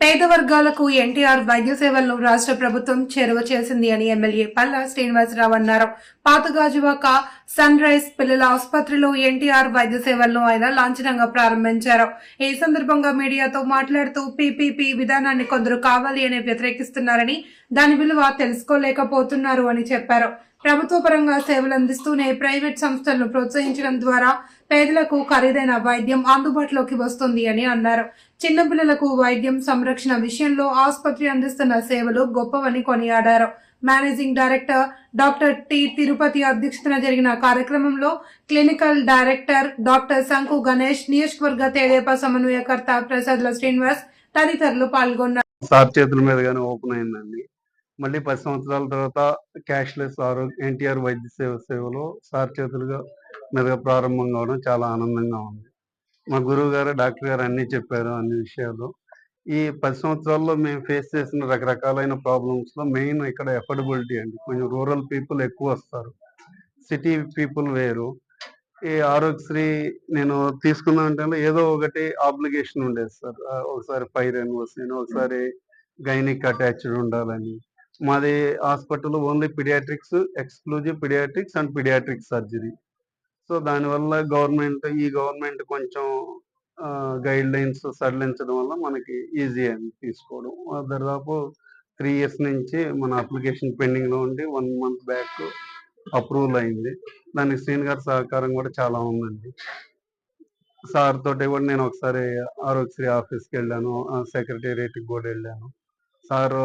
పేద వర్గాలకు ఎన్టీఆర్ వైద్య సేవలను రాష్ట్ర ప్రభుత్వం చేరువ చేసింది అని ఎమ్మెల్యే పల్లా శ్రీనివాసరావు అన్నారు. పాతగాజువాక సన్ రైజ్ పిల్లల ఆసుపత్రిలో ఎన్టీఆర్ వైద్య సేవలను ఆయన లాంఛనంగా ప్రారంభించారు. ఈ సందర్భంగా మీడియాతో మాట్లాడుతూ పీపీపీ విధానాన్ని కొందరు కావాలి అని వ్యతిరేకిస్తున్నారని, దాని విలువ తెలుసుకోలేకపోతున్నారు అని చెప్పారు. ప్రభుత్వ పరంగా సేవలు అందిస్తూనే ప్రైవేట్ సంస్థలను ప్రోత్సహించడం ద్వారా పేదలకు ఖరీదైన వైద్యం అందుబాటులోకి వస్తుంది అని అన్నారు. చిన్నపిల్లలకు వైద్యం సంరక్షణ విషయంలో ఆసుపత్రి అందిస్తున్న సేవలు గొప్పవని కొనియాడారు. Managing director doctor T Tirupati అధ్యక్షతన జరిగిన కార్యక్రమంలో క్లినికల్ డైరెక్టర్ డాక్టర్ శంకు గణేష్, నియోజకవర్గ తెదేపా సమన్వయకర్త ప్రసాద్ల శ్రీనివాస్ తదితరులు పాల్గొన్నారు. సార్ చేతుల మీదుగానే ఓపెన్ అయిందండి. మళ్ళీ 10 సంవత్సరాల తర్వాత క్యాష్లెస్ ఎన్టీఆర్ వైద్య సేవలో సార్ చేతులుగా మీదుగా ప్రారంభం కావడం చాలా ఆనందంగా ఉంది. మా గురువు గారు, డాక్టర్ గారు అన్నీ చెప్పారు అన్ని విషయాలు. ఈ 10 సంవత్సరాల్లో మేము ఫేస్ చేసిన రకరకాలైన ప్రాబ్లమ్స్లో మెయిన్ ఇక్కడ ఎఫర్డబిలిటీ అండి. కొంచెం రూరల్ పీపుల్ ఎక్కువ వస్తారు, సిటీ పీపుల్ వేరు. ఈ ఆరోగ్యశ్రీ నేను తీసుకున్న అంటే ఏదో ఒకటి ఆబ్లిగేషన్ ఉండేది సార్. ఒకసారి ఫైర్ ఎన్ఓసీని, ఒకసారి గైనిక్ అటాచ్డ్ ఉండాలని. మాది hospital only paediatrics, exclusive paediatrics and paediatric surgery. So దానివల్ల గవర్నమెంట్ కొంచెం గైడ్ లైన్స్ సడలించడం వల్ల మనకి ఈజీ అయింది తీసుకోవడం. దాదాపు 3 years నుంచి మన అప్లికేషన్ పెండింగ్లో ఉండి 1 month బ్యాక్ అప్రూవల్ అయింది. దానికి శ్రీని గారి సహకారం కూడా చాలా ఉందండి. సార్ తోటి కూడా నేను ఒకసారి ఆరోగ్యశ్రీ ఆఫీస్కి వెళ్ళాను, సెక్రటేరియట్కి కూడా వెళ్ళాను. సార్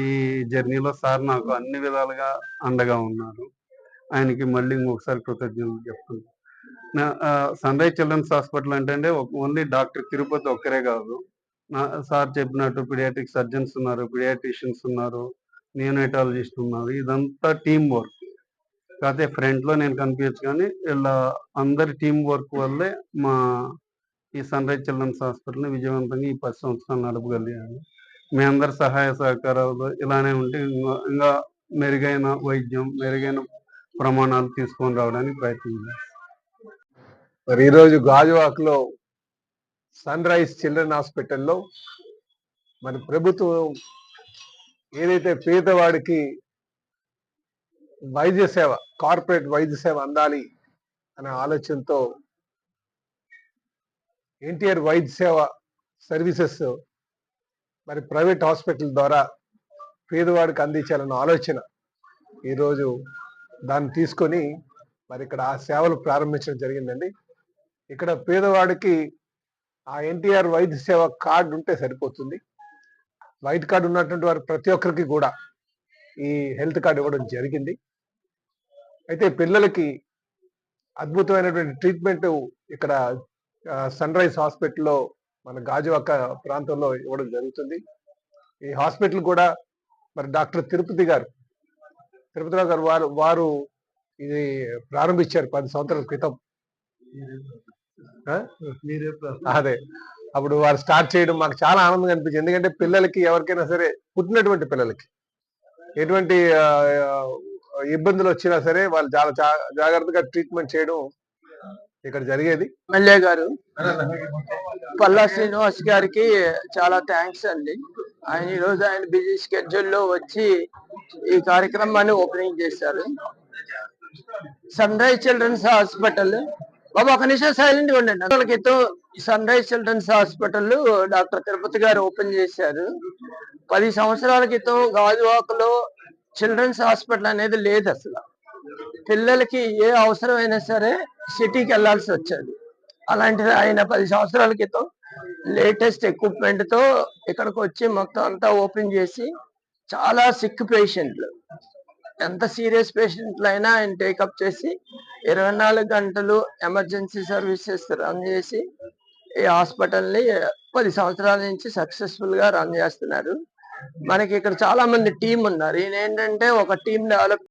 ఈ జర్నీలో సార్ నాకు అన్ని విధాలుగా అండగా ఉన్నారు. ఆయనకి మళ్ళీ ఇంకొకసారి కృతజ్ఞతలు చెప్తున్నాను. సన్ రైజ్ చిల్డ్రన్స్ హాస్పిటల్ అంటే ఓన్లీ డాక్టర్ తిరుపతి ఒక్కరే కాదు. సార్ చెప్పినట్టు పిడియాట్రిక్ సర్జన్స్ ఉన్నారు, పిడియాట్రిషియన్స్ ఉన్నారు, నియోనటాలజిస్ట్ ఉన్నారు. ఇదంతా టీం వర్క్. కాకపోతే ఫ్రంట్లో నేను కనిపించచ్చు కానీ వీళ్ళ అందరి టీం వర్క్ వల్లే మా ఈ సన్ రైజ్ చిల్డ్రన్స్ హాస్పిటల్ని విజయవంతంగా ఈ 10 సంవత్సరాలు నడపగలిగాను. మీ అందరి సహాయ సహకారాలు ఇలానే ఉంటే ఇంకా మెరుగైన వైద్యం, మెరుగైన ప్రమాణాలు తీసుకొని రావడానికి ప్రయత్నం చేస్తాం. మరి ఈరోజు గాజువాకలో సన్ రైజ్ చిల్డ్రన్ హాస్పిటల్లో మన ప్రభుత్వం ఏదైతే పేదవాడికి వైద్య సేవ, కార్పొరేట్ వైద్య సేవ అందాలి అనే ఆలోచనతో ఎన్టీఆర్ వైద్య సేవ సర్వీసెస్ మరి ప్రైవేట్ హాస్పిటల్ ద్వారా పేదవాడికి అందించాలన్న ఆలోచన ఈరోజు దాన్ని తీసుకొని మరి ఇక్కడ ఆ సేవలు ప్రారంభించడం జరిగిందండి. ఇక్కడ పేదవాడికి ఆ ఎన్టీఆర్ వైద్య సేవ కార్డు ఉంటే సరిపోతుంది. వైట్ కార్డు ఉన్నటువంటి వారు ప్రతి ఒక్కరికి కూడా ఈ హెల్త్ కార్డు ఇవ్వడం జరిగింది. అయితే పిల్లలకి అద్భుతమైనటువంటి ట్రీట్మెంట్ ఇక్కడ సన్ రైజ్ హాస్పిటల్లో మన గాజువాక ప్రాంతంలో ఇవ్వడం జరుగుతుంది. ఈ హాస్పిటల్ కూడా మరి డాక్టర్ తిరుపతిరావు గారు వారు ఇది ప్రారంభించారు 10 సంవత్సరాల క్రితం. అదే అప్పుడు వారు స్టార్ట్ చేయడం మాకు చాలా ఆనందంగా అనిపించింది. ఎందుకంటే పిల్లలకి ఎవరికైనా సరే, పుట్టినటువంటి పిల్లలకి ఎటువంటి ఇబ్బందులు వచ్చినా సరే వాళ్ళు చాలా జాగ్రత్తగా ట్రీట్మెంట్ చేయడం ఇక్కడ జరిగేది. ఎమ్మెల్యే గారు పల్లా శ్రీనివాస్ గారికి చాలా థ్యాంక్స్ అండి. ఆయన ఈరోజు ఆయన బిజీ స్కెడ్యూల్లో వచ్చి ఈ కార్యక్రమాన్ని ఓపెనింగ్ చేశారు. సన్ రైజ్ చిల్డ్రన్స్ హాస్పిటల్ బాబు ఒక నిమిషం సైలెంట్ గా ఉండండి. క్రితం Sunrise Children's Hospital doctor Tirupati గారు ఓపెన్ చేశారు. 10 సంవత్సరాల క్రితం గాజువాకలో చిల్డ్రన్స్ హాస్పిటల్ అనేది లేదు. అసలు పిల్లలకి ఏ అవసరమైనా సరే సిటీకి వెళ్లాల్సి వచ్చేది. అలాంటిది ఆయన 10 సంవత్సరాల క్రితం లేటెస్ట్ ఎక్విప్మెంట్ తో ఇక్కడికి వచ్చి మొత్తం అంతా ఓపెన్ చేసి చాలా సిక్ పేషెంట్లు, ఎంత సీరియస్ పేషెంట్లు అయినా ఆయన టేకప్ చేసి 24 గంటలు ఎమర్జెన్సీ సర్వీసెస్ రన్ చేసి ఈ హాస్పిటల్ని 10 సంవత్సరాల నుంచి సక్సెస్ఫుల్ గా రన్ చేస్తున్నారు. మనకి ఇక్కడ చాలా మంది టీం ఉన్నారు. ఈయన ఏంటంటే ఒక టీం డెవలప్